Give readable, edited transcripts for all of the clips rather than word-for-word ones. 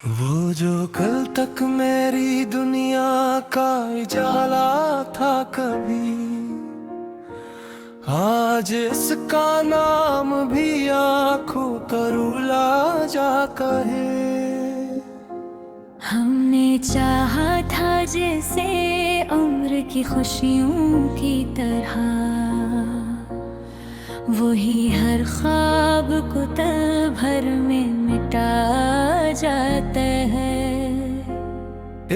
वो जो कल तक मेरी दुनिया का उजाला था कभी, आज इसका नाम भी आँखों पर रुला जाता है। हमने चाहा था जैसे उम्र की खुशियों की तरह, वही हर ख्वाब को पल भर में मिटा जाता है।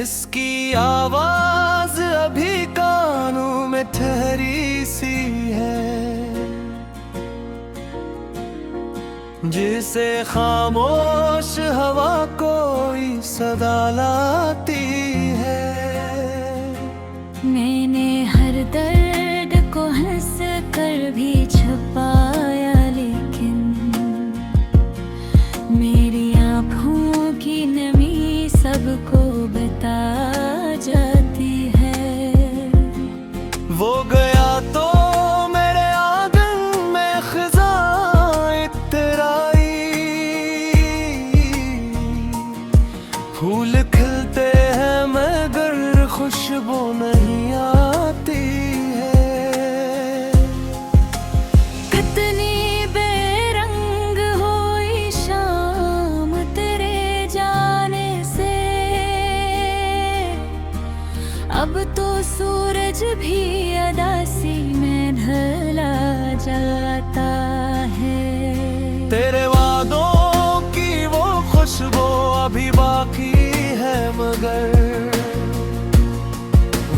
इसकी आवाज अभी कानों में ठहरी सी है, जिसे खामोश हवा कोई सदा लाती है। मैंने हर दर्द को हंस कर भी छुपाया, लेकिन मेरी आँखों की नमी सबको बता जाती है। वो गया तो मेरे आंगन में खिज़ां इत्तराई, फूल खिलते हैं मगर खुशबू नहीं आती है। कितनी बेरंग हुई शाम तेरे जाने से, अब तो सूरज भी अदासी में ढला जाता है। तेरे वादों की वो खुशबू अभी बाकी है, मगर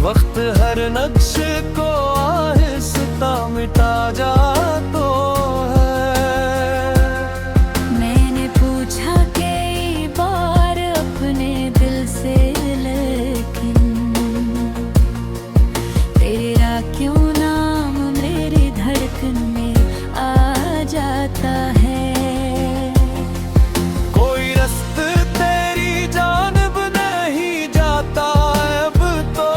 वक्त हर नक्श को आहिस्ता मिटा जाता है। मैंने पूछा कई बार अपने दिल से, लेकिन तेरा क्यों नाम मेरी धड़कन में आ जाता है। कोई रास्ता तेरी जानिब नहीं जाता अब तो,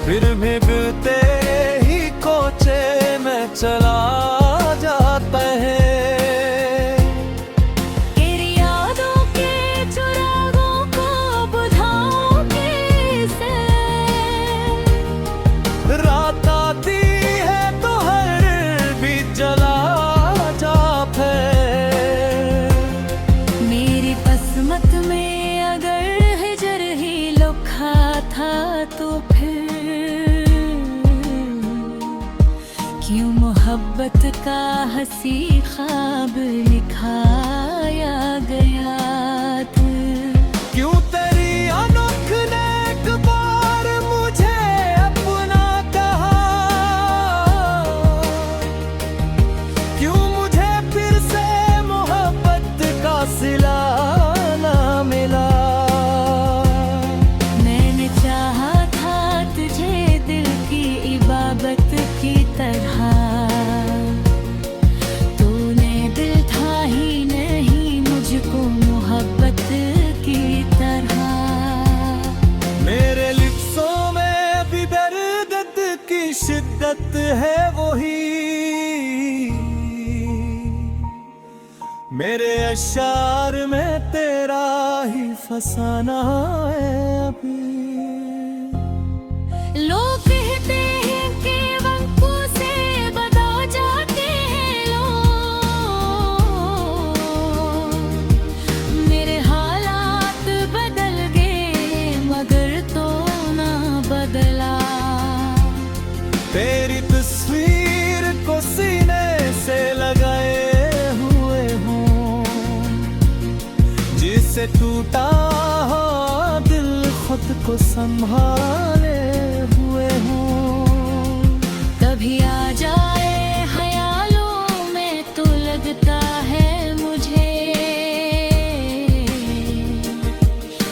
फिर भी तेरे ही कोचे में चला जाता है। तेरी यादों के चुरागों को बुझाऊं कैसे, रात आती है तो हर भी जला जाता है। मेरी किस्मत में अगर हिजर ही लिखा था, तो फिर क्यों मोहब्बत का हंसी ख्वाब लिखाया गया था। क्यों तेरी अनोख ने एक बार मुझे अपना कहा, क्यों मुझे फिर से मोहब्बत का सिला ना मिला। मैंने चाहा था तुझे दिल की इबादत की तरह, तूने दिल था ही नहीं मुझको मोहब्बत की तरह। मेरे लिप्सों में भी दर्द की शिद्दत है वही, मेरे अशार में तेरा ही फसाना है अभी। लोग कहते हैं कि वंकों से बता जाते हैं लोग, मेरे हालात बदल गए मगर तो ना बदला। तेरी तस्वीर को सीने से लगाए हुए हूँ, जिससे टूटा हो दिल खुद को संभाले हुए हूँ। कभी आ जाए ख्यालों में तो लगता है मुझे,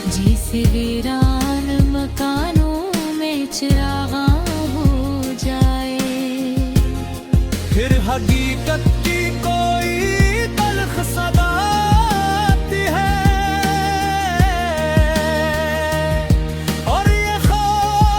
जिसे वीरान मकानों में चिरागा हो जाए। फिर हकीकत की कोई तल्ख सदा आती है, और ये ख्वाब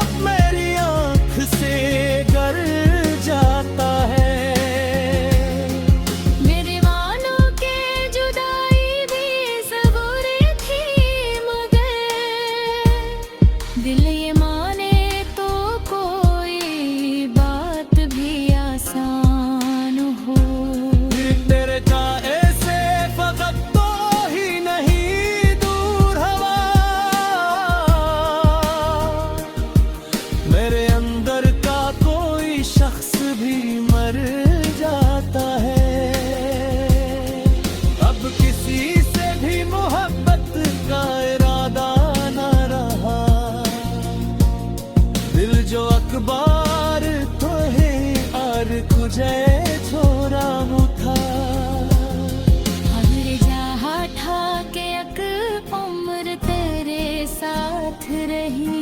का इरादा न रहा, दिल जो अखबार तो है और कुझे छोरा मुठा। हमरे जहाँ ठा के अक उम्र तेरे साथ रही,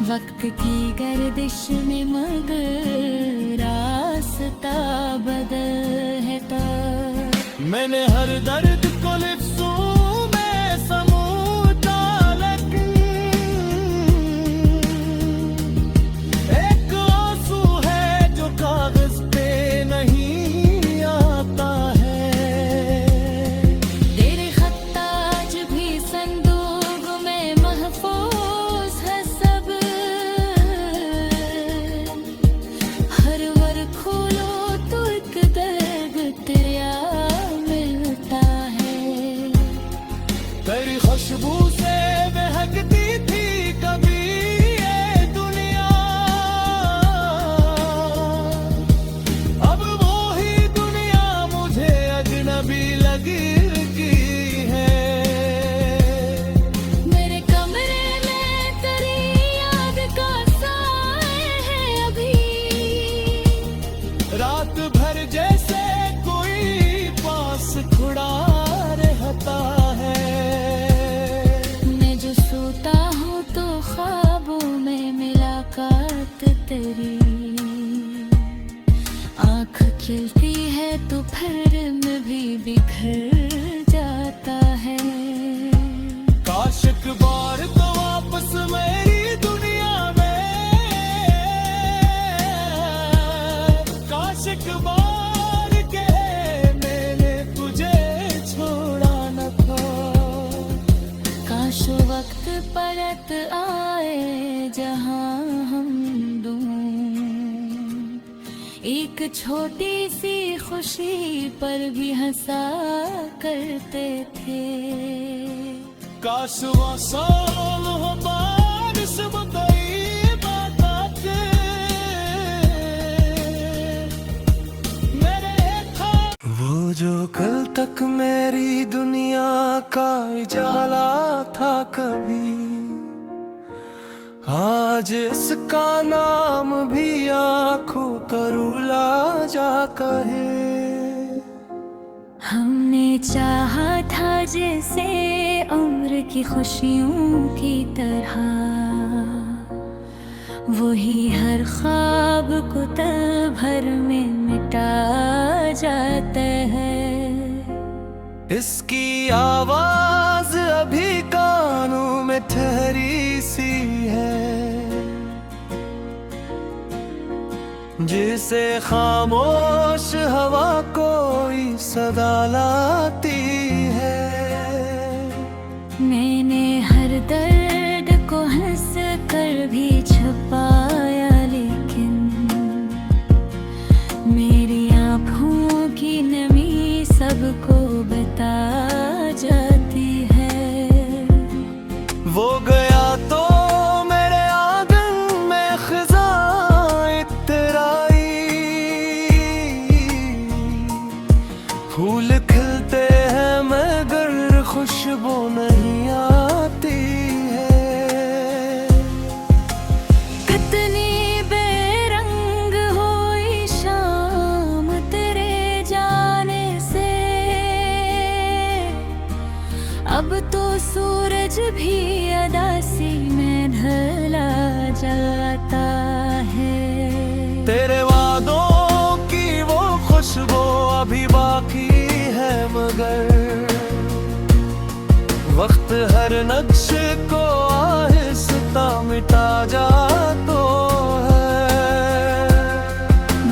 वक्त की गर्दिश में मगर रास्ता बदल है तब। मैंने हर दर्द को लिफ्ज़ों में समूचा, लेकिन एक आंसू है जो कागज पे नहीं आता है। तेरे खत आज भी संदूक में महफूज है सब, हर वर खोलो तो एक दर्द तेरा मिलता है। तेरी खुशबू से महकती थी कभी ये दुनिया, अब वो ही दुनिया मुझे अजनबी लगती है। मेरे कमरे में तेरी याद का साए है अभी, रात भर जैसे कोई पास खुड़ा रहता है। मैं जो सोता हूँ तो ख्वाबों में मुलाकात तेरी, आँख खिलती है तो फिर में भी बिखर जाता है। काश एक बार तो वापस मेरी दुनिया में, काश एक बार के मैंने तुझे छोड़ा न था। काश वक्त परत आए जहाँ हम दूं, एक छोटी सी खुशी पर भी हंसा करते थे। काश वो साल हो बारिश बताई बताते मेरे था। वो जो कल तक मेरी दुनिया का उजाला था कभी, आज इसका नाम भी आँखों पर रुला जाता है। हमने चाहा था जैसे उम्र की खुशियों की तरह, वही हर ख्वाब को तब भर में मिटा जाता है। इसकी आवाज अभी कानों में ठहरी सी है, जिसे खामोश हवा कोई सदा लाती है। मैंने हर दर्द को हंस कर भी छुपाया, लेकिन मेरी आँखों की नमी सबको बता जाती है। वो गया तो मेरे आंगन में खिज़ां इत्तराई, फूल खिलते हैं मगर खुशबू नहीं आती है। कितनी बेरंग हुई शाम तेरे जाने से, अब तो सूरज भी अदासी में ढला जाता है। तेरे वादों की वो खुशबू अभी बाकी है, मगर वक्त हर नक्श को आहिस्ता मिटा जाता है।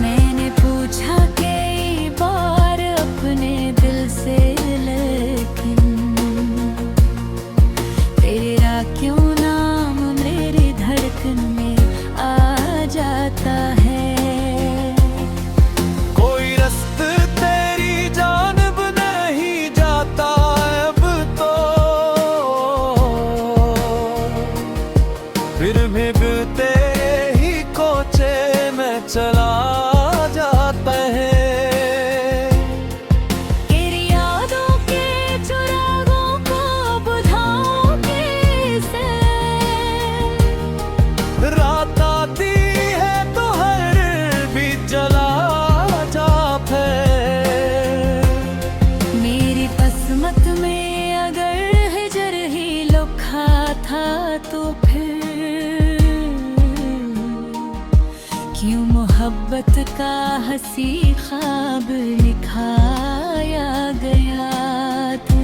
मैंने पूछा कई बार अपने दिल से, लेकिन तेरा क्यों नाम मेरी धड़कन में आ जाता है। कोई रास्ता तेरी जानिब नहीं जाता अब तो, मोहब्बत का हंसी ख्वाब लिखाया गया था।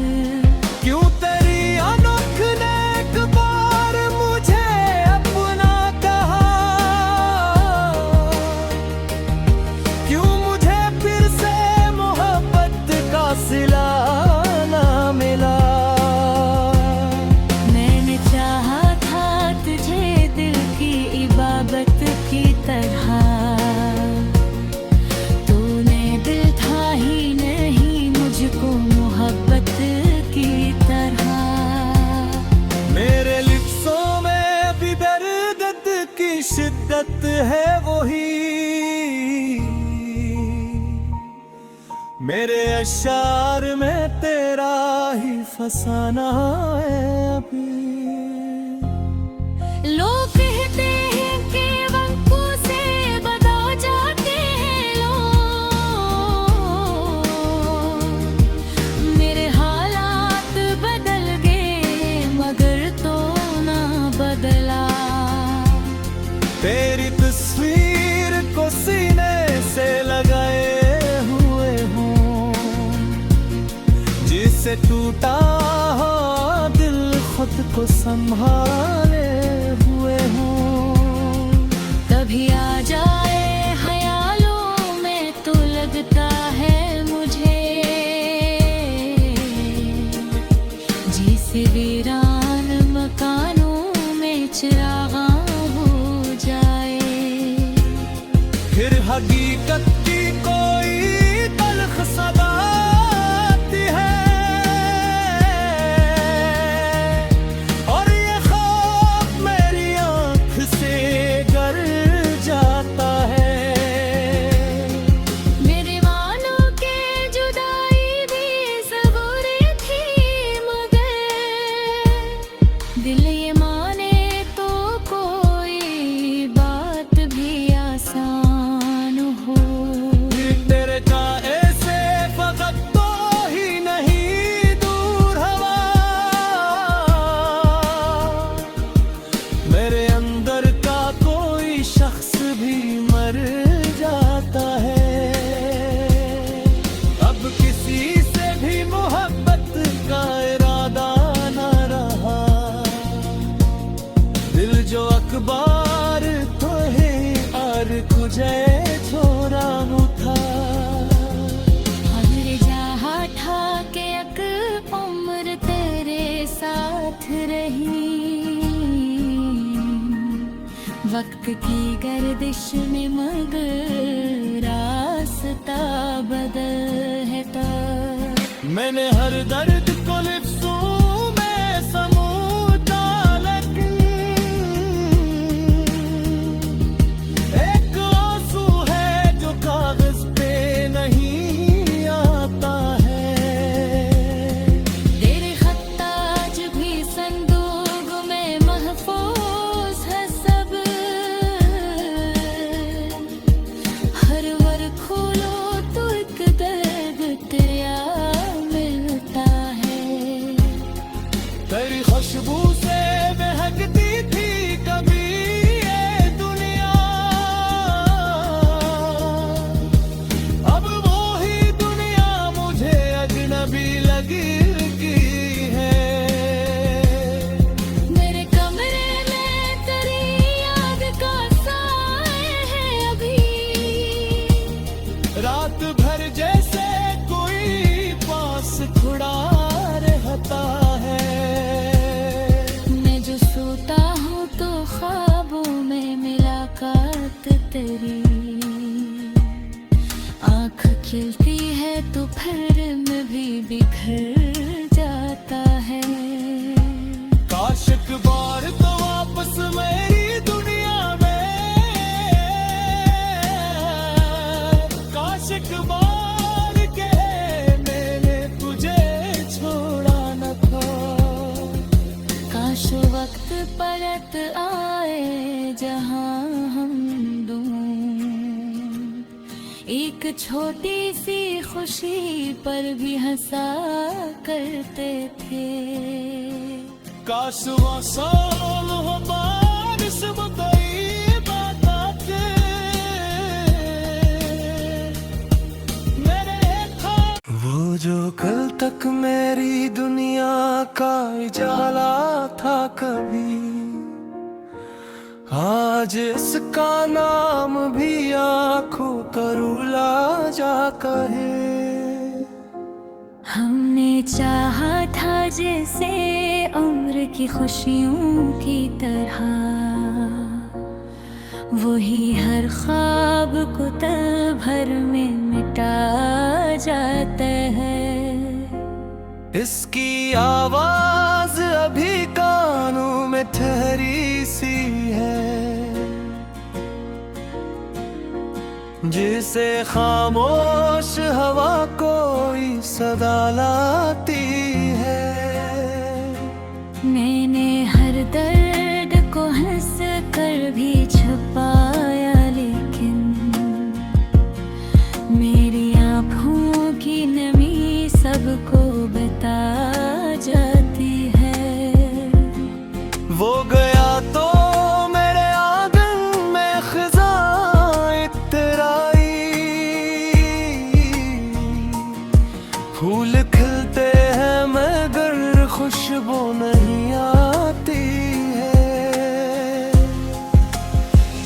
क्यों तेरी अनोख ने एक बार मुझे अपना कहा, क्यों मुझे फिर से मोहब्बत का सिला ना मिला। मैंने चाहा था तुझे दिल की इबादत की तरह, तूने दिल था ही नहीं मुझको मोहब्बत की तरह। मेरे लिप्सों में भी दर्द की शिद्दत है वही, मेरे अशार में तेरा ही फसाना है अभी। लोग कहते हैं कि वंकों से बदा जाते हैं लोग, मेरे हालात बदल गए मगर तो ना बदला। तेरी तस्वीर को सीने से लगाए हुए हूँ, जिससे टूटा हो दिल खुद को संभाले हुए हूँ। कभी आ जाए ख्यालों में तो लगता है मुझे, जिसे वीरान मकानों में चिरागा हो जाए। फिर हकीकत की कोई तल्ख सदा आती है, और ये ख्वाब मेरी आँख से गर जाता है। मेरे मानो के जुदाई भी ज़रूरी थी मगर दिल ये माने तो कोई बात भी आसान हो। तेरे चाहे से फकत तो ही नहीं दूर हवा, मेरे अंदर का कोई शख्स भी मर जाता है। अब किसी से भी मोहब्बत का इरादा न रहा, दिल जो अखबार तो है और कुझे छोरा था। हमरे जहाँ ठा के एक उम्र तेरे साथ रही, वक्त की गर्दिश में मगर रास्ता बदल है तब। मैंने हर दर्द को लिप्सों में समूचा, लेकिन एक आंसू है जो कागज पे नहीं आता है। तेरे खत आज भी संदूक में महफूज है सब, हर वर खोलो तो एक दर्द तेरा मिलता है। तेरी खुशबू से महकती थी कभी ये दुनिया, अब वो ही दुनिया मुझे अजनबी लगी है। मेरे कमरे में तेरी याद का साए है अभी, रात भर जैसे कोई पास खुड़ा रहता है। मैं जो सोता हूँ तो ख्वाबों में मुलाकात तेरी, आँख खिलती है तो फिर में भी बिखर जाता है। काश एक बार तो वापस मेरी दुनिया में, काश एक बार के मैंने तुझे छोड़ा न था। काश वक्त परत आए जहाँ हम दूं, एक छोटी सी खुशी पर भी हंसा करते थे। काश वो साल हो बारिश मुद्दई बताते, जो कल तक मेरी दुनिया का उजाला था कभी, आज इसका नाम भी आंखों का रूला जाता है। हमने चाहा था जैसे उम्र की खुशियों की तरह, वही हर ख्वाब को पल भर में मिटा जाता है। इसकी आवाज अभी कानों में ठहरी सी है, जिसे खामोश हवा कोई सदा लाती है। मैंने हर दर्द को हंस कर भी छुपाया, लेकिन मेरी आँखों की नमी सबको बता जाती है। वो गया तो मेरे आंगन में खिज़ां इतराई, फूल खिलते हैं मगर खुशबू नहीं आती है।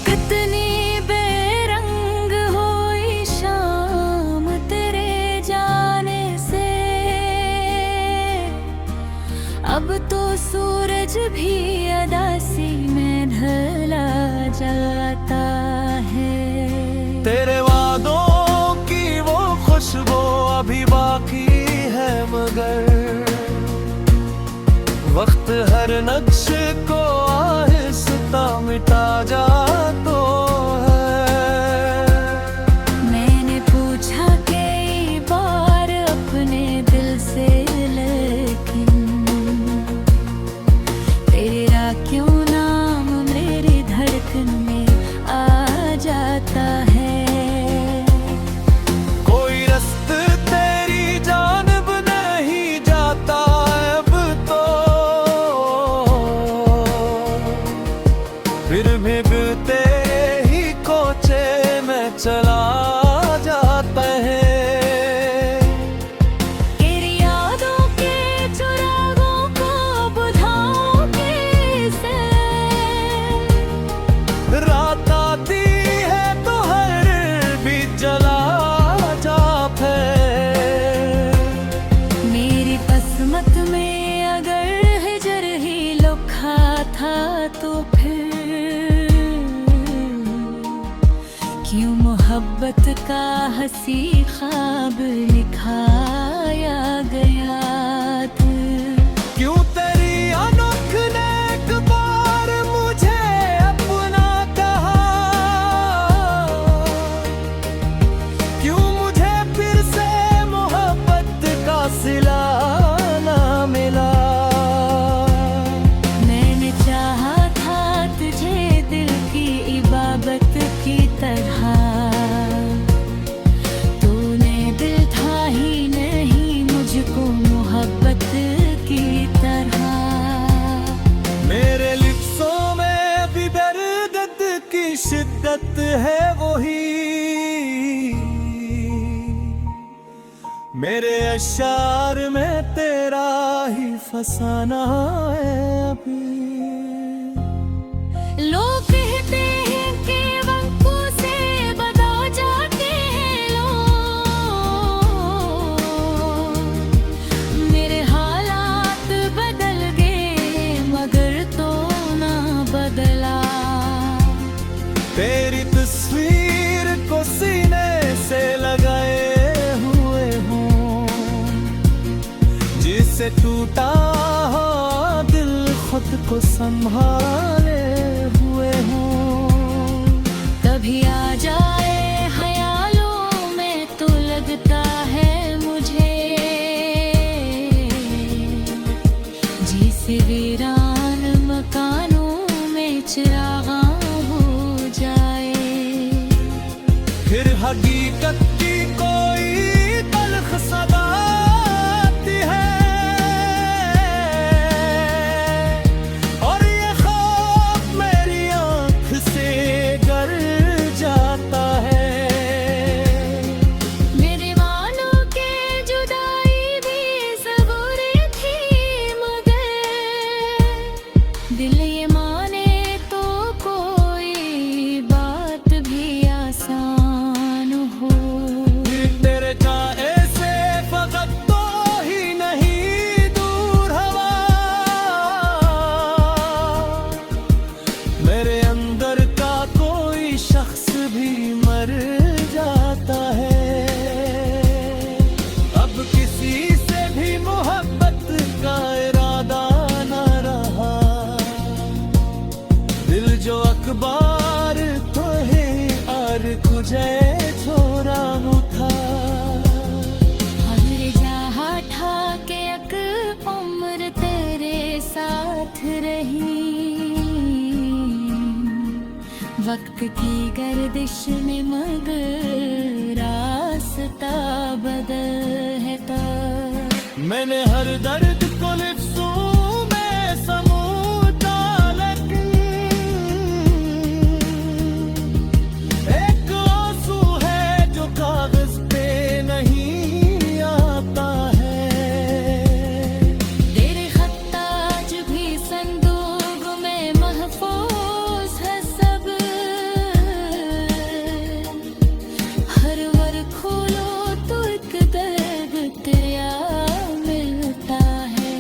कितनी बेरंग हुई शाम तेरे जाने से, अब तो सूरज भी अदासी में ढला जाता है। तेरे वादों की वो खुशबू अभी बाकी है, मगर वक्त हर नक्श को आहिस्ता मिटा जाता है। मैंने पूछा कई बार अपने दिल से, लेकिन तेरा क्यों नाम मेरी धड़कन में आ जाता है। कोई रास्ता तेरी जानिब नहीं जाता अब तो, फिर भीगते ही कोचे में चला जाता है। तेरी यादों के चिरागों को बुझाऊं कैसे, रात आती है तो हर भी जला जाता है। मेरी किस्मत में अगर हिजर ही लिखा था, तो फिर क्यों मोहब्बत का हंसी ख्वाब लिखाया गया था। क्यों तेरी अनोख ने एक बार मुझे अपना कहा, क्यों मुझे फिर से मोहब्बत का सिला ना मिला। मैंने चाहा था तुझे दिल की इबादत की तरह, तूने दिल था ही नहीं मुझको मोहब्बत की तरह। मेरे लिप्सों में भी दर्द की शिद्दत है वही, मेरे अशार में तेरा ही फसाना है अभी। लोग कहते हैं कि वंकों से बदा जाते हैं लोग, मेरे हालात बदल गए मगर तो ना बदला। तेरी तस्वीर को सीने से लगाए हुए हूँ, जिससे टूटा हो दिल खुद को संभाले हुए हूँ। कभी आ जाए ख्यालों में तो लगता है मुझे, जिसे वीरान मकानों में चिरागा हो जाए। फिर हकीकत की कोई तल्ख सदा आती है, और ये ख्वाब वक्त की गर्दिश में मगर रास्ता बदल है तब। मैंने हर दर्द को लिफ्ज़ों में समूचा, लेकिन एक आंसू है जो कागज पे नहीं आता है। तेरे खत आज भी संदूक में महफूज है सब, हर वर खोलो तो एक दर्द तेरा मिलता है।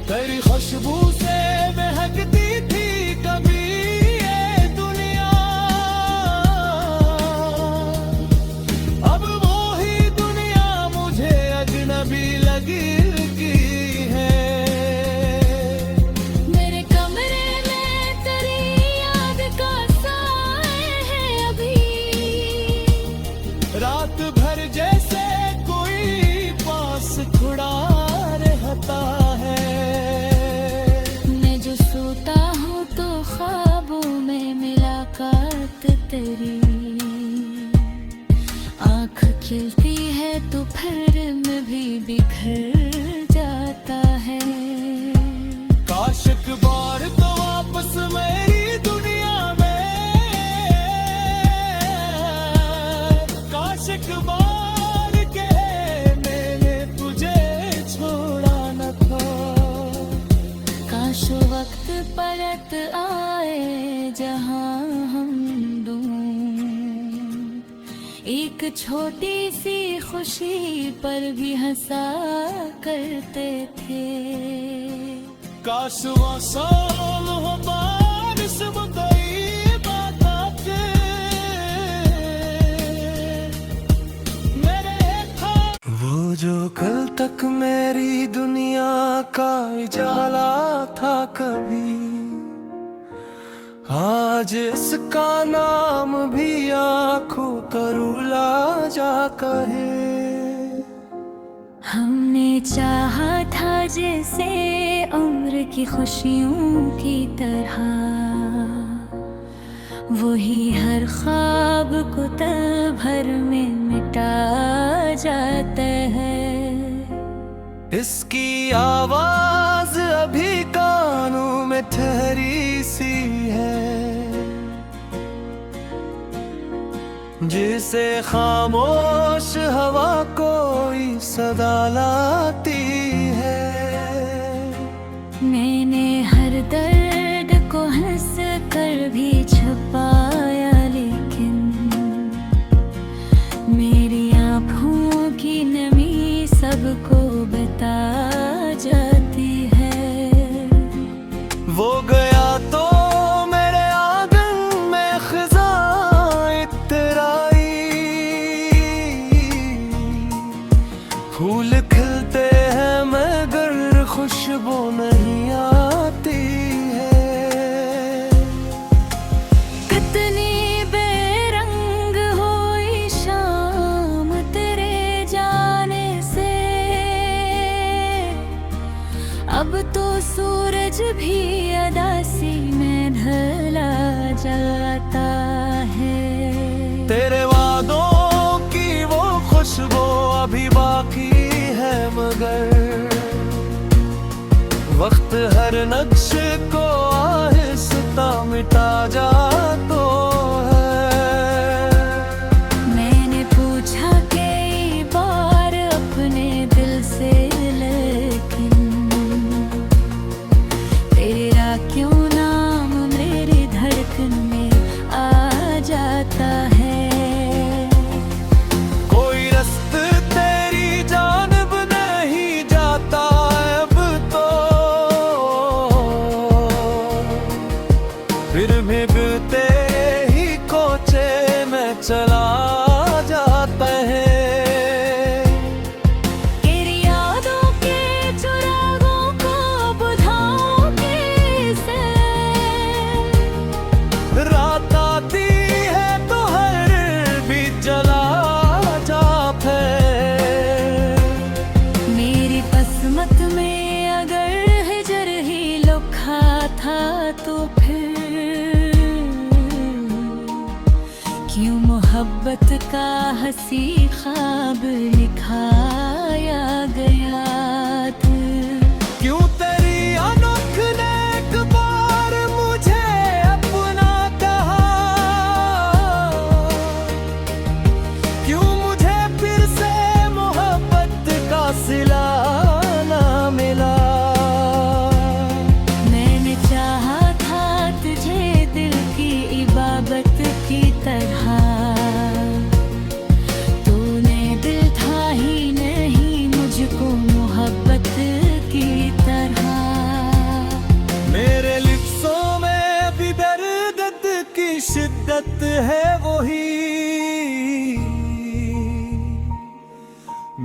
तेरी खुशबू से महकती थी कभी ये दुनिया, अब वो ही दुनिया मुझे अजनबी लगी है। मेरे कमरे में तेरी याद का साए है अभी, रात भर जैसे कोई पास खड़ा रहता है। मैं जो सोता हूँ तो ख्वाबों में मुलाकात तेरी, आँख खिलती है तो फिर में भी बिखर जाता है। काश एक बार तो वापस मेरी दुनिया में, काश एक बार के मैंने तुझे छोड़ा न था। काश वक्त परत आए जहाँ हम दूं, एक छोटी सी खुशी पर भी हंसा करते थे। काश वो साल हो बारिश मुद्दई बात के मेरे था। वो जो कल तक मेरी दुनिया का उजाला था कभी, आज इसका नाम भी आँखों पर रुला जाता है। हमने चाहा था जैसे उम्र की खुशियों की तरह, वही हर ख्वाब को पल भर में मिटा जाता है। इसकी आवाज अभी कानों में ठहरी सी है, जिसे खामोश हवा कोई सदा लाती है। मैंने हर दर्द को हंस कर भी छुपाया, लेकिन मेरी आँखों की नमी सबको बता जाती है। वो गया तो मेरे आंगन में खिज़ां इत्तराई, फूल खिलते हैं मगर खुशबू नहीं आती है। कितनी बेरंग हुई शाम तेरे जाने से, अब तो सूरज भी अदासी में ढला जाता है। तेरे वादों की वो खुशबू अभी बाकी है, मगर वक्त हर नक्श को आहिस्ता मिटा जाता है। मैंने पूछा कई बार अपने दिल से, लेकिन तेरा क्यों नाम मेरी धड़कन में आ जाता है। कोई रास्ता तेरी जानिब नहीं जाता अब तो, मोहब्बत का हंसी ख्वाब लिखाया गया था। क्यों तेरी अनोख ने एक बार मुझे अपना कहा, क्यों मुझे फिर से मोहब्बत का सिला ना मिला। मैंने चाहा था तुझे दिल की इबादत की तरह, तूने दिल था ही नहीं मुझको मोहब्बत की तरह। मेरे लिप्सों में भी दर्द की शिद्दत है वही,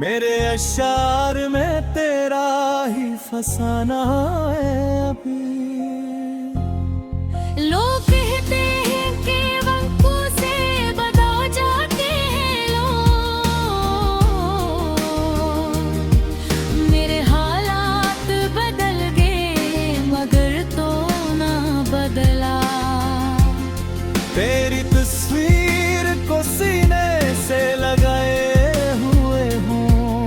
मेरे अशार में तेरा ही फसाना है अभी। लोग कहते हैं कि वंकों से बदा जाते हैं लोग, मेरे हालात बदल गए मगर तो ना बदला। तेरी तस्वीर को सीने से लगाए हुए हूँ,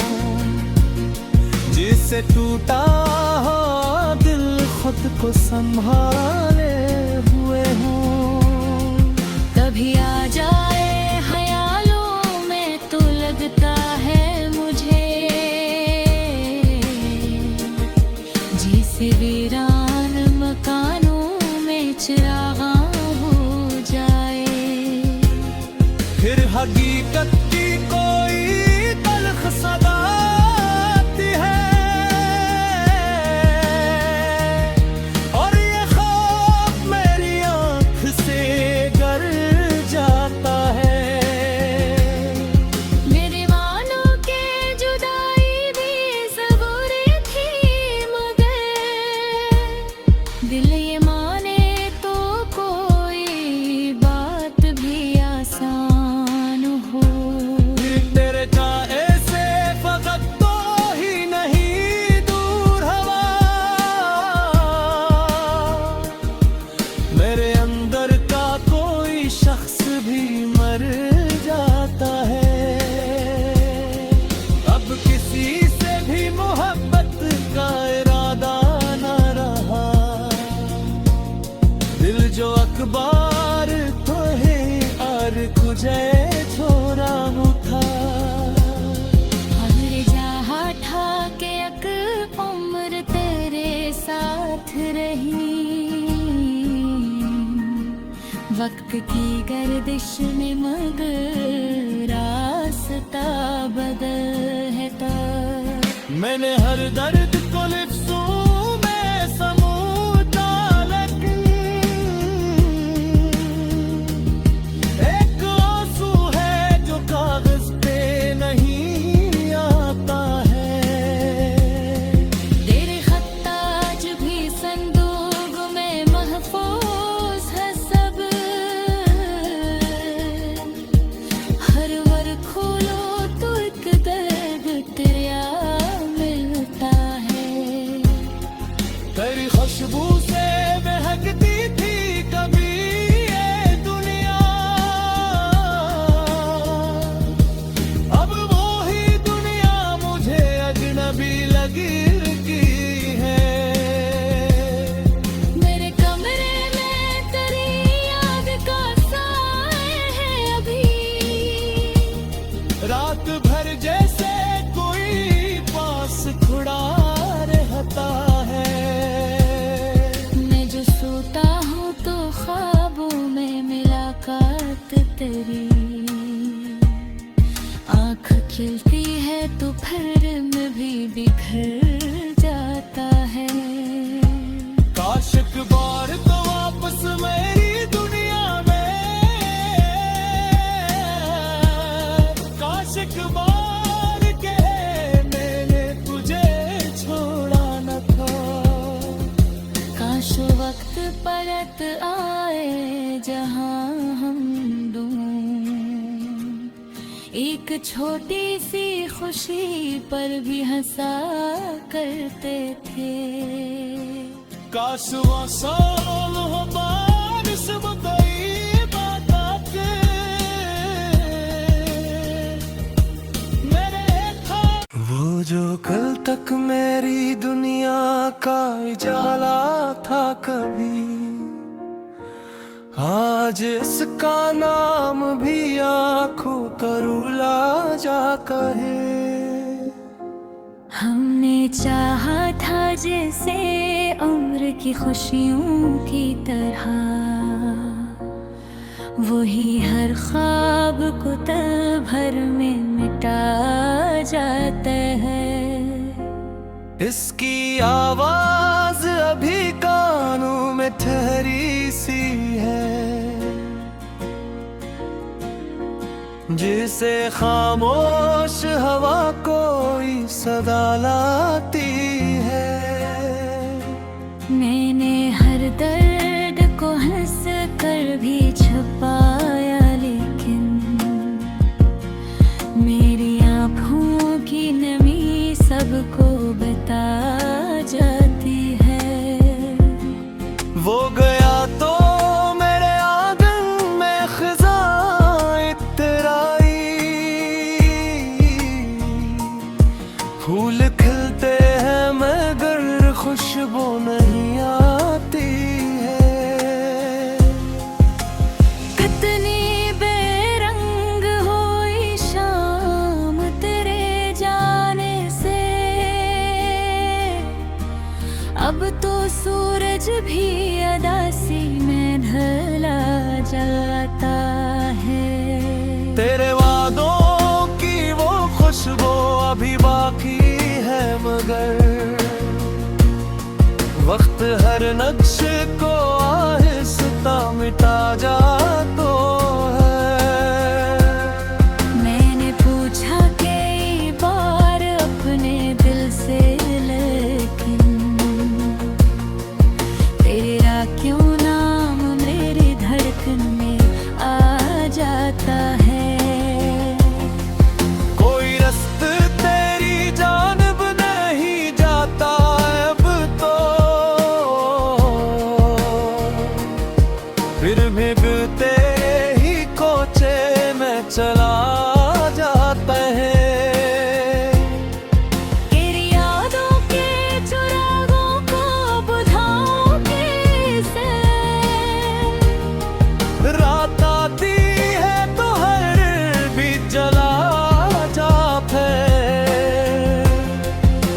जिससे टूटा हो दिल खुद को संभाले हुए हूँ। कभी आ जाए ख्यालों में तो लगता है मुझे, जिसे वीरान मकानों में चिरागा हो जाए। फिर हकीकत की कोई तल्ख सदा आती है, और ये ख्वाब मेरी आँख से गर जाता है। मेरे मानो के जुदाई भी ज़रूरी थी मगर दिल ये माने तो कोई बात भी आसान हो। तेरे चाहे से फकत तो ही नहीं दूर हवा, मेरे अंदर का कोई शख्स भी मर जाता है। अब किसी से भी मोहब्बत का इरादा न रहा, दिल जो अखबार तो है और कुझे छोरा था। हमरे जहाँ ठा के एक उम्र तेरे साथ रही, वक्त की गर्दिश में मगर रास्ता बदल है तब। मैंने हर दर्द को लिप्सों में समूचा, लेकिन एक आंसू है जो कागज पे नहीं आता है। तेरे खत आज भी संदूक में महफूज है सब, हर वर खोलो तो एक दर्द तेरा मिलता है। तेरी खुशबू से महकती थी कभी ये दुनिया, अब वो ही दुनिया मुझे अजनबी लगती है। मेरे कमरे में तेरी याद का साए है अभी, रात भर जैसे कोई पास खुड़ा रहता है। मैं जो सोता हूँ तो ख्वाबों में मुलाकात तेरी, आँख खिलती है तो फिर में भी बिखर जाता है। काश एक बार तो वापस मेरी दुनिया में, काश एक बार के मैंने तुझे छोड़ा न था। काश वक्त परत आए जहाँ हम दूं, एक छोटी सी खुशी पर भी हंसा करते थे। काश वो साल हो बारिश बदई बात के, जो कल तक मेरी दुनिया का उजाला था कभी, आज इसका नाम भी आंखों पर रुला जाता है। हमने चाहा था जैसे उम्र की खुशियों की तरह, वही हर ख्वाब को पल भर में मिटा जाता है। इसकी आवाज अभी कानों में ठहरी सी है, जिसे खामोश हवा कोई सदा लाती है। मैंने हर दर्द को हंस कर भी छुपाया, लेकिन मेरी आँखों की नमी सबको बता जाती है। वो गया तो मेरे आंगन में खिज़ां इतराई, फूल खिलते हैं मगर खुशबू नहीं आती है। कितनी बेरंग हुई शाम तेरे जाने से, अब तो सूरज भी अदासी में ढला जाता है। तेरे वादों की वो खुशबू अभी बाकी है, मगर वक्त हर नक्श को आहिस्ता मिटा जाता है। मैंने पूछा कई बार अपने दिल से, लेकिन तेरा क्यों नाम मेरी धड़कन में आ जाता है। कोई रास्ता तेरी जानिब नहीं जाता अब तो, फिर भीगते ही कोचे में चला जाता है। तेरी यादों के चुरागों को बुझाऊं कैसे, रात आती है तो हर भी जला जाता है।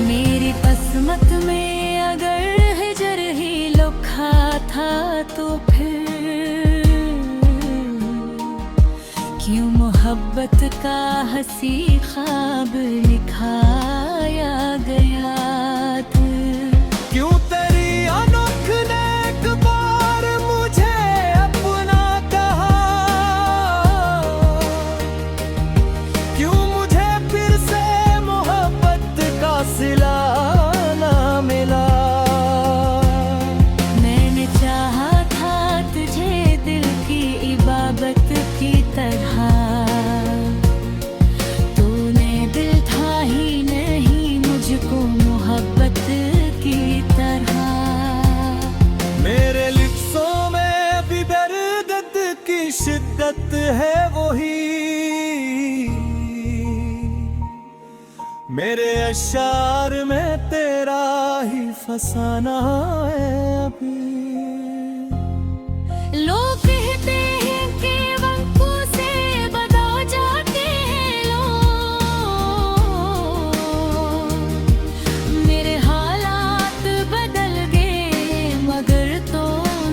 मेरी किस्मत में अगर हिजर ही लिखा था, तो फिर क्यों मोहब्बत का हंसी ख्वाब लिखाया गया था। क्यों तेरी अनोख ने एक बार मुझे अपना कहा, क्यों मुझे फिर से मोहब्बत का सिला ना मिला। मैंने चाहा था तुझे दिल की इबादत की तरह, तूने दिल था ही नहीं मुझको मोहब्बत की तरह। मेरे लिप्सों में भी दर्द की शिद्दत है वही, मेरे अशार में तेरा ही फसाना है अभी। लोग कहते हैं कि वंकों से बदा जाते हैं लोग, मेरे हालात बदल गए मगर तो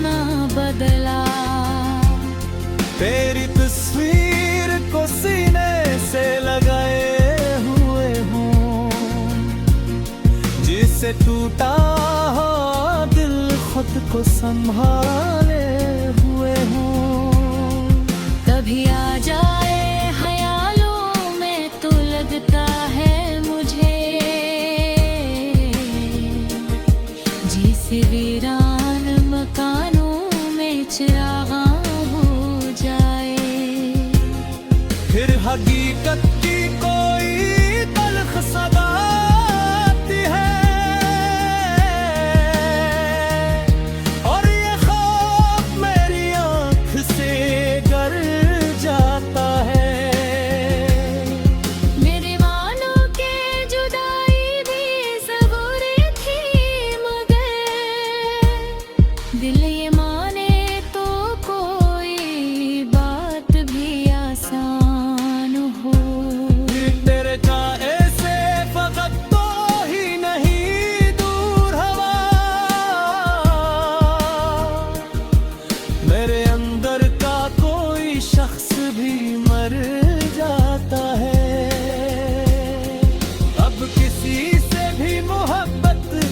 ना बदला। तेरी तस्वीर को सीने से लगाए हुए हूँ, जिससे टूटा हो दिल खुद को संभाले हुए हूँ। कभी आ जाए ख्यालों में तो लगता है मुझे, जिसे वीरान मकानों में चिरागा हो जाए। फिर हकीकत की कोई तल्ख सदा आती है, और ये ख्वाब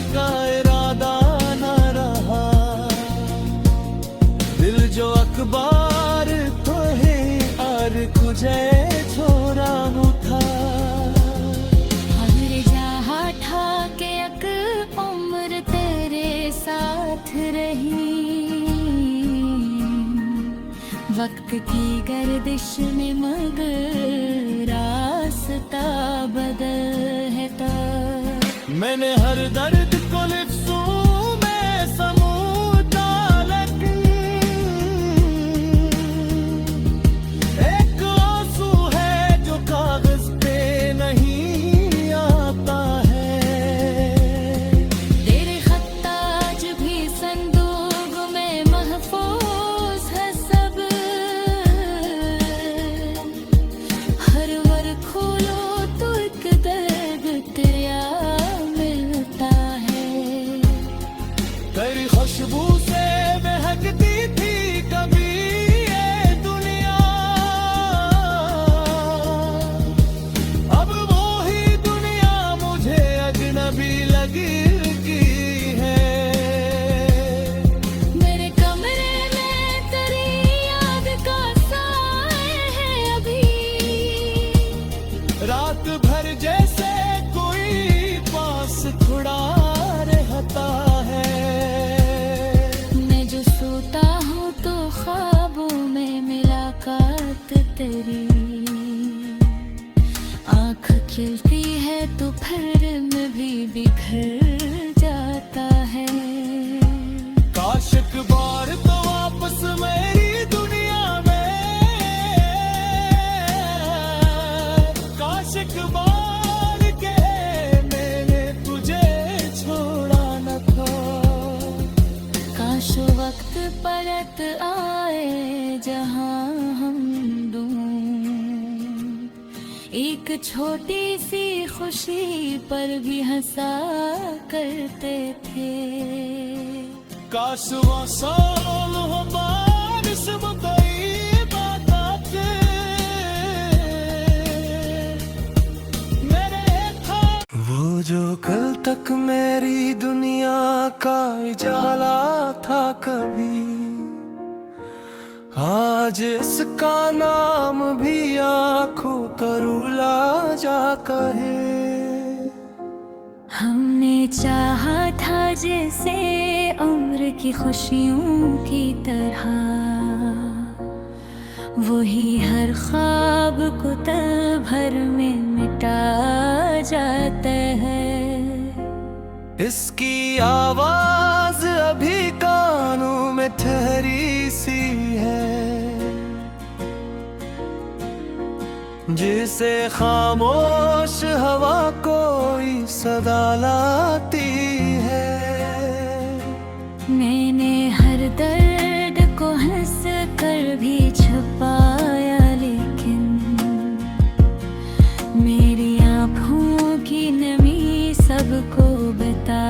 का इरादा न रहा, दिल जो अखबार तो है और कुझे छोरा था। हमरे जहाँ ठाके अक उम्र तेरे साथ रही, वक्त की गर्दिश में मगर रास्ता बदल है तब। मैंने हर दर्द को लिफ्सूं में समूचा, लेकिन एक आंसू है जो कागज पे नहीं आता है। तेरे खत आज भी संदूक में महफूज है सब, हर वर खोलो तो एक दर्द तेरा मिलता है। तेरी खुशबू से महकती थी कभी ये दुनिया, अब वो ही दुनिया मुझे अजनबी लगती है। मेरे कमरे में तेरी याद का साए है अभी, रात भर जैसे कोई पास थोड़ा रहता है। मैं जो सोता हूँ तो ख्वाबों में मुलाकात तेरी, आँख खिलती है तो फिर में भी बिखर जाता है। काश एक बार तो वापस मेरी दुनिया में, काश एक बार के मैंने तुझे छोड़ा न था। काश वक्त परत आए जहाँ हम दूं, एक छोटी सी खुशी पर भी हंसा करते थे। काश वो साल हो बारिश मुकई बात मेरे था। वो जो कल तक मेरी दुनिया का उजाला था कभी, आज इसका नाम भी आंखों तरुला जाता है। हमने चाहा था जैसे उम्र की खुशियों की तरह, वही हर ख्वाब को तब भर में मिटा जाता है। इसकी आवाज अभी कानों में ठहरी सी है, जिसे खामोश हवा कोई सदा लाती है। मैंने हर दर्द को हंस कर भी छुपाया, लेकिन मेरी आँखों की नमी सबको बता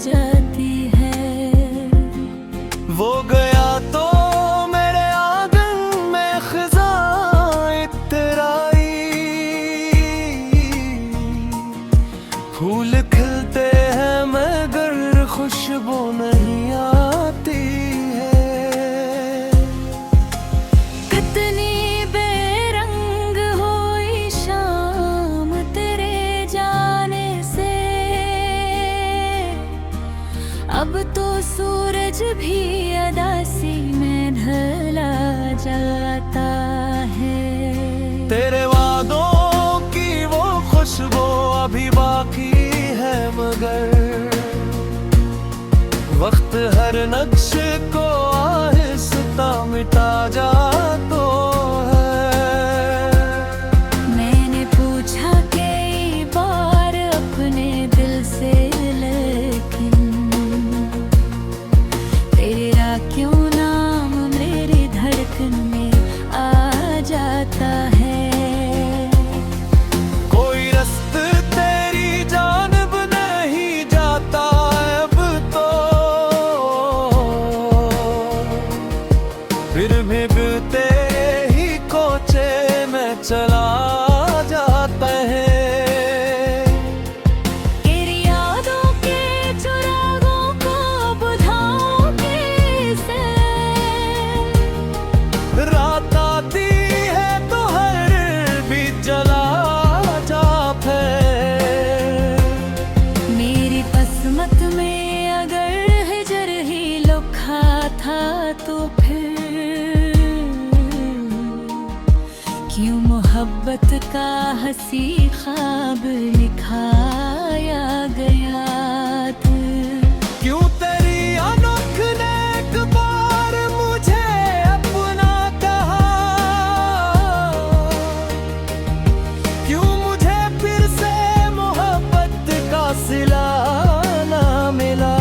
जाती है। वो गया तो मेरे आंगन में खिज़ां इतराई, फूल खिलते हैं मगर खुशबू नहीं आती है। कितनी बेरंग हुई शाम तेरे जाने से, अब तो सूरज भी अदासी में ढला जाता है। तेरे वादों की वो खुशबू अभी बाकी है, मगर वक्त हर नक्श को आहिस्ता मिटा जाता है। मैंने पूछा कई बार अपने दिल से, लेकिन तेरा क्यों नाम मेरी धड़कन में आ जाता है। कोई रास्ता तेरी जानिब नहीं जाता अब तो, मोहब्बत का हंसी ख्वाब लिखाया गया था। क्यों तेरी अनोख ने एक बार मुझे अपना कहा, क्यों मुझे फिर से मोहब्बत का सिला ना मिला।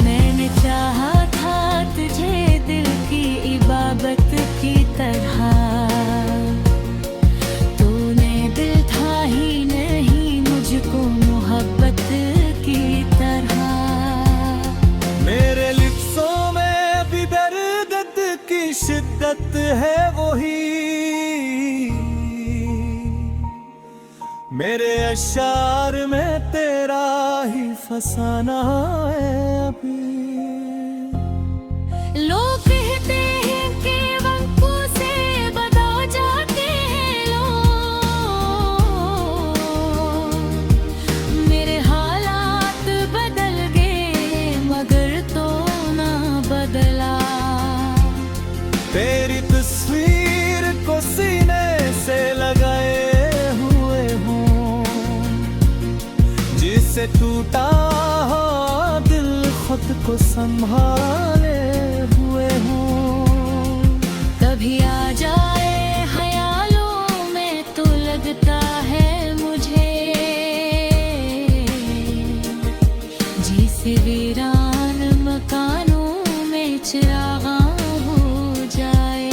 मैंने चाहा था तुझे दिल की इबादत की तरह, तूने दिल था ही नहीं मुझको मोहब्बत की तरह। मेरे लिप्सों में भी दर्द की शिद्दत है वही, मेरे अशार में तेरा ही फसाना है अभी। लोग कहते हैं कि वंकों से बदा जाते हैं लोग, मेरे हालात बदल गए मगर तो ना बदला। तेरी तस्वीर को सीने से लगाए हुए हूँ, जिससे टूटा हो दिल खुद को संभाले हुए हूँ। कभी आ जाए ख्यालों में तो लगता है मुझे, जिसे वीरान मकानों में चिरागा हो जाए।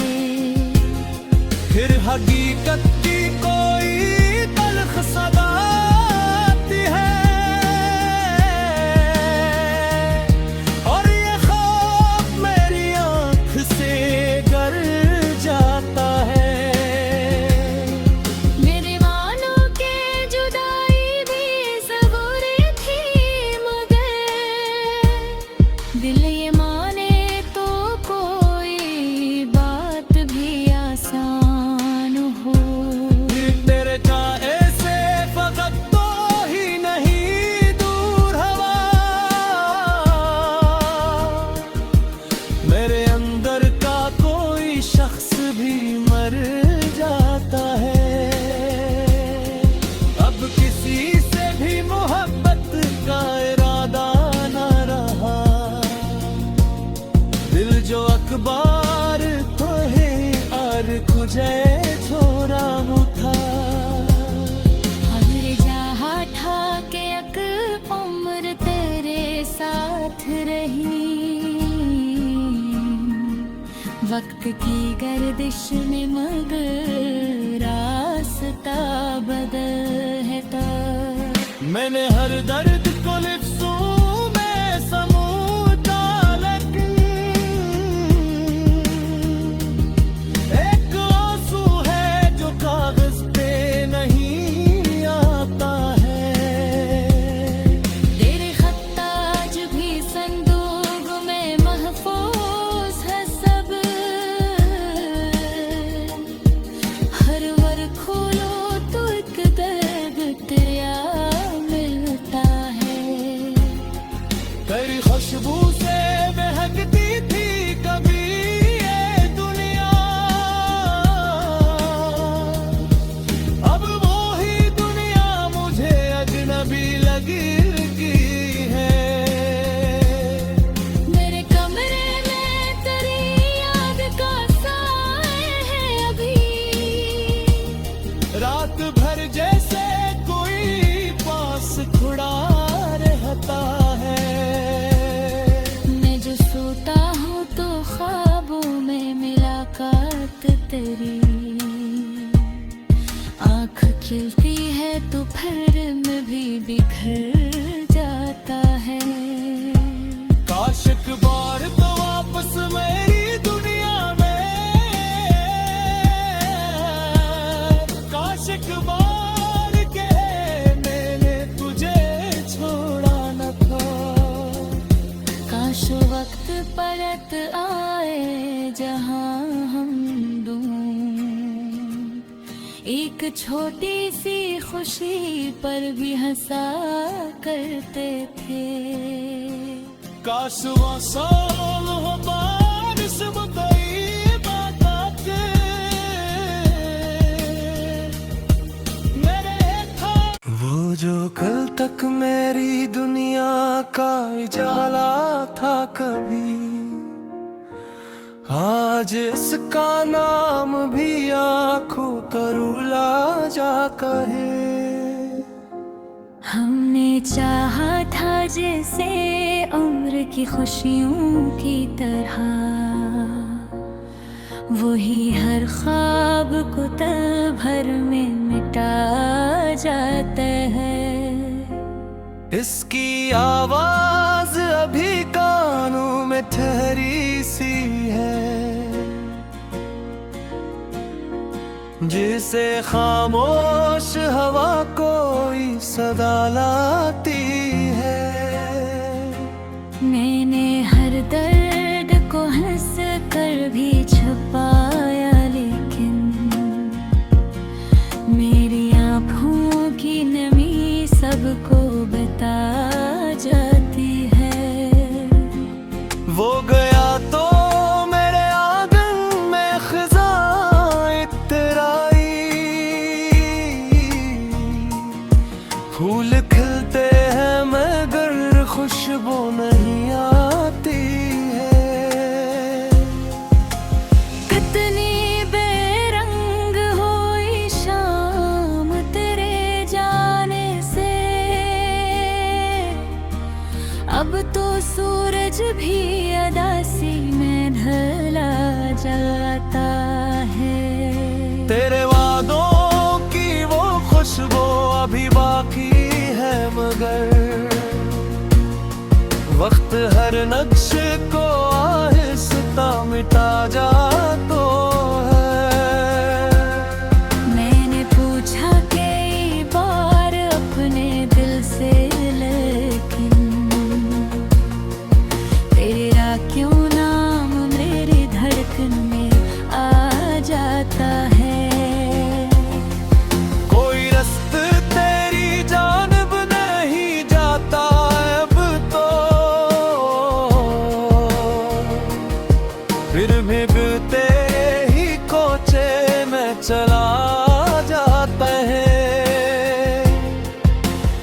फिर हकीकत की कोई तल्ख सदा आती है, और ये ख्वाब मेरी आँख से गर जाता है। मेरे मानो के जुदाई भी ज़रूरी थी, मगर दिल ये माने तो कोई बात भी आसान हो। तेरे चाहे से फकत तो ही नहीं दूर हवा, मेरे अंदर का कोई शख्स भी मर जाता है। अब किसी से भी मोहब्बत का इरादा न रहा, दिल जो अखबार तो है और कुझे छोरा था। हमरे जहाँ ठा के अक उम्र तेरे साथ रही, वक्त की गर्दिश में मगर रास्ता बदल है तब। मैंने हर दर्द को लिप्सों में समूचा, लेकिन एक आंसू है जो कागज पे नहीं आता है। तेरे खत आज भी संदूक में महफूज है सब, हर वर खोलो तो एक दर्द तेरा मिलता है। तेरी खुशबू से महकती थी कभी ये दुनिया, अब वो ही दुनिया मुझे अजनबी लगी है। मेरे कमरे में तेरी याद का साए है अभी, रात भर जैसे कोई पास खुड़ा रहता है। मैं जो सोता हूँ तो ख्वाबों में मुलाकात तेरी, आँख खिलती है तो फिर में भी बिखर जाता है। काश एक बार तो वापस मेरी दुनिया में, काश एक बार के मैंने तुझे छोड़ा न था। काश वक्त परत आए जहाँ हम दूं, एक छोटी सी खुशी पर भी हंसा करते थे। काश वो साल हो बारिश मुतई बात के, जो कल तक मेरी दुनिया का उजाला था कभी, आज इसका नाम भी आंखों पर रुला जाता है। हमने चाहा था जैसे उम्र की खुशियों की तरह, वही हर ख्वाब को पल भर में मिटा जाता है। इसकी आवाज अभी कानों में ठहरी सी है, जिसे खामोश हवा कोई सदा लाती है। मैंने हर दर्द को हंस कर भी छुपाया, लेकिन मेरी आँखों की नमी सबको बता जाती है। वो गया तो मेरे आंगन में खिज़ां इतराई, फूल खिलते हैं मगर खुशबू नहीं आती है। कितनी बेरंग हुई शाम तेरे जाने से, अब तो सूरज भी अदासी में ढला जाता है। तेरे वादों की वो खुशबू अभी बाकी है, मगर वक्त हर नक्श को आहिस्ता मिटा जाता है। मैंने पूछा कई बार अपने दिल से, लेकिन तेरा क्यों नाम मेरी धड़कन में आ जाता है। कोई रास्ता तेरी जानब नहीं जाता अब तो, फिर भी तेरे ही कोचे में चला जाता है।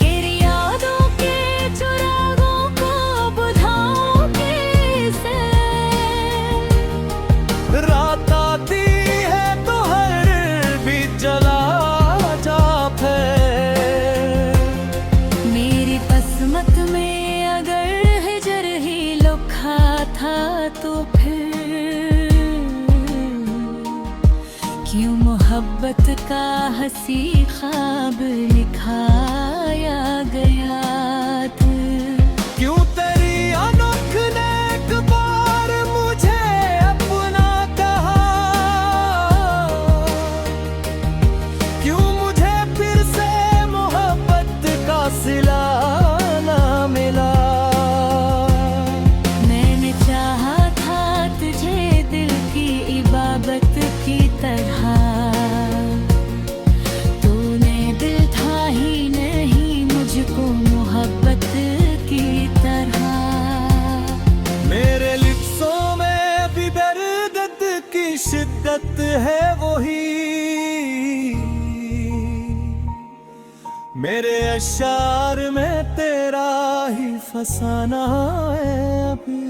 तेरी यादों के चुरागों को बुझाऊं कैसे, रात आती है तो हर भी जला जाता है। मेरी किस्मत में अगर हिजर ही लिखा था, तो फिर क्यों मोहब्बत का हंसी ख्वाब लिखाया गया था। क्यों तेरी अनोख ने एक बार मुझे अपना कहा, क्यों मुझे फिर से मोहब्बत का सिला ना मिला। मैंने चाहा था तुझे दिल की इबादत की तरह, तूने दिल था ही नहीं मुझको मोहब्बत की तरह। मेरे लिप्सों में भी दर्द की शिद्दत है वही, मेरे अशार में तेरा ही फसाना है अभी।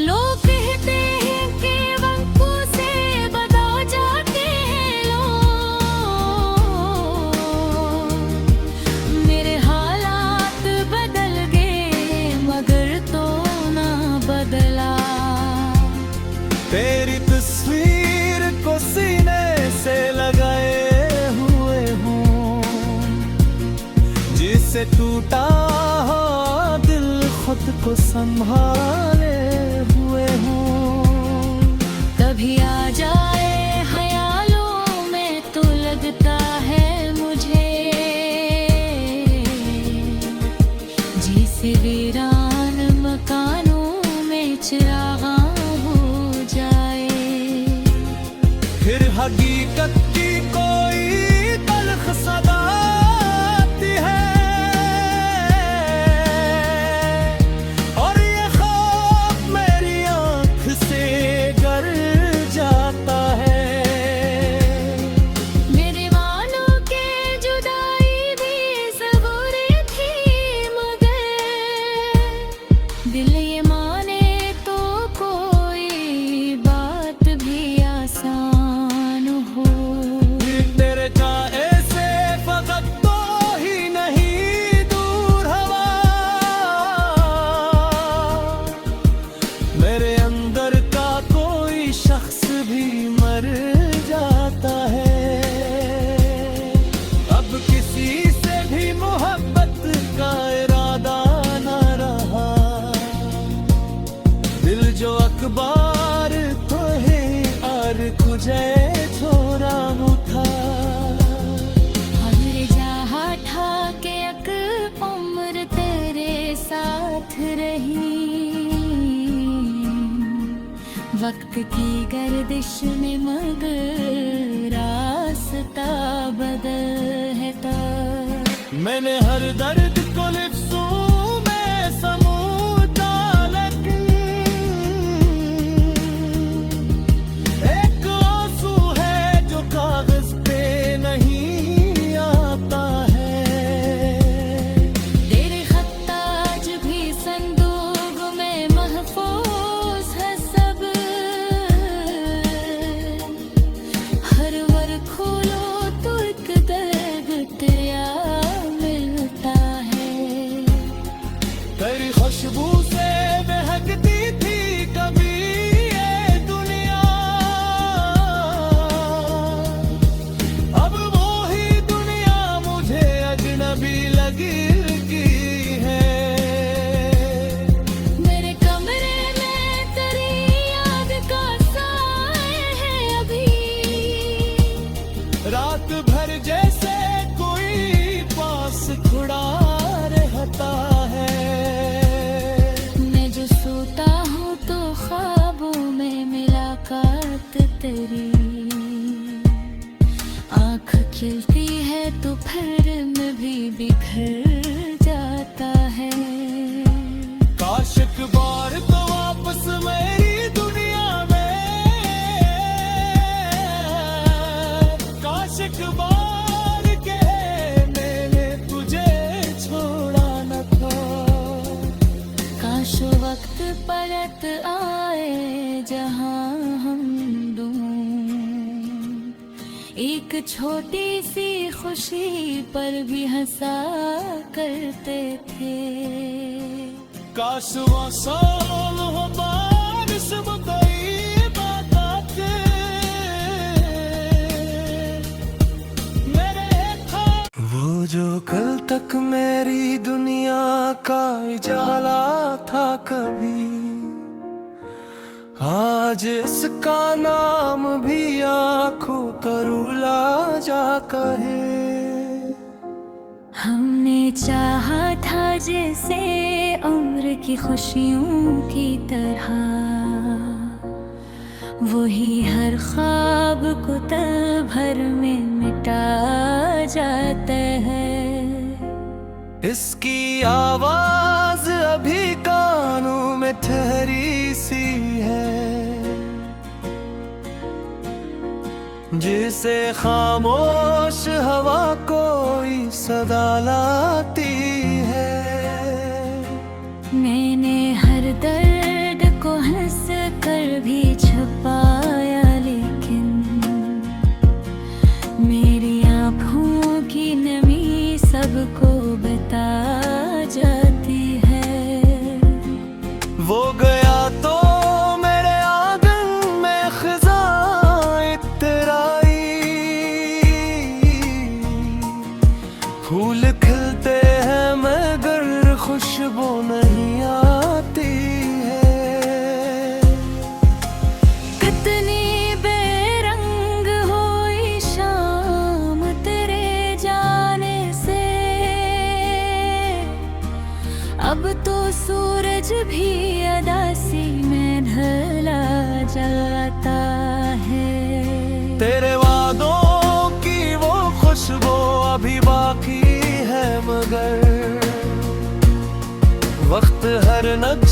लोग कहते हैं कि वंकों से बदा जाते हैं लोग, मेरे हालात बदल गए मगर तो ना बदला। तेरी तस्वीर को सीने से लगाए हुए हूँ, जिससे टूटा हो दिल खुद को संभाले हुए हूँ। कभी आ जाए ख्यालों में तो लगता है मुझे, जिसे वीरान मकानों में चिरागा हो जाए। फिर हकीकत की कोई तल्ख सदा आती है, और ये ख्वाब का इरादा न रहा, दिल जो अखबार तो है और कुझे छोरा मुठा। हमरे जहाँ ठा के अक उम्र तेरे साथ रही, वक्त की गर्दिश में मगर रास्ता बदलता। मैंने हर दर्द को लिफ्ज़ों में समूचा, लेकिन एक आंसू है जो कागज पे नहीं आता है। तेरे खत आज भी संदूक में महफूज है सब, हर वर खोलो तो एक दर्द तेरा मिलता है। तेरी खुशबू से महकती थी कभी ये दुनिया, अब वो ही दुनिया मुझे अजनबी लगी है। मेरे कमरे में तेरी याद का साए है अभी, रात भर जैसे कोई पास खड़ा रहता है। मैं जो सोता हूँ तो ख्वाबों में मुलाकात तेरी, आँख खिलती है तो फिर में भी बिखर जाता है। काश एक बार तो वापस मेरी दुनिया में, काश एक बार के मैंने तुझे छोड़ा न था। काश वक्त परत आए जहाँ हम दोनों एक छोटी सी खुशी पर भी हंसा करते थे। काश वो साल हो बारिश मुकई बातें मेरे था। वो जो कल तक मेरी दुनिया का उजाला था कभी, आज इसका नाम भी आँखों पर रुला जाता है। हमने चाहा था जैसे उम्र की खुशियों की तरह, वही हर ख्वाब को पल भर में मिटा जाता है। इसकी आवाज अभी कानों में ठहरी सी है, जिसे खामोश हवा कोई सदा लाती है। मैंने हर दर्द को हंस कर भी छुपाया, लेकिन मेरी आँखों की नमी सबको बता जाती है। वो गया तो मेरे आंगन में खिज़ां इत्तराई, फूल खिलते हैं मगर खुशबू नहीं आती है। कितनी बेरंग हुई शाम तेरे जाने से, अब तो सूरज भी अदासी में ढला जाता है। तेरे वादों की वो खुशबू अभी बाकी है, मगर वक्त हर नक्श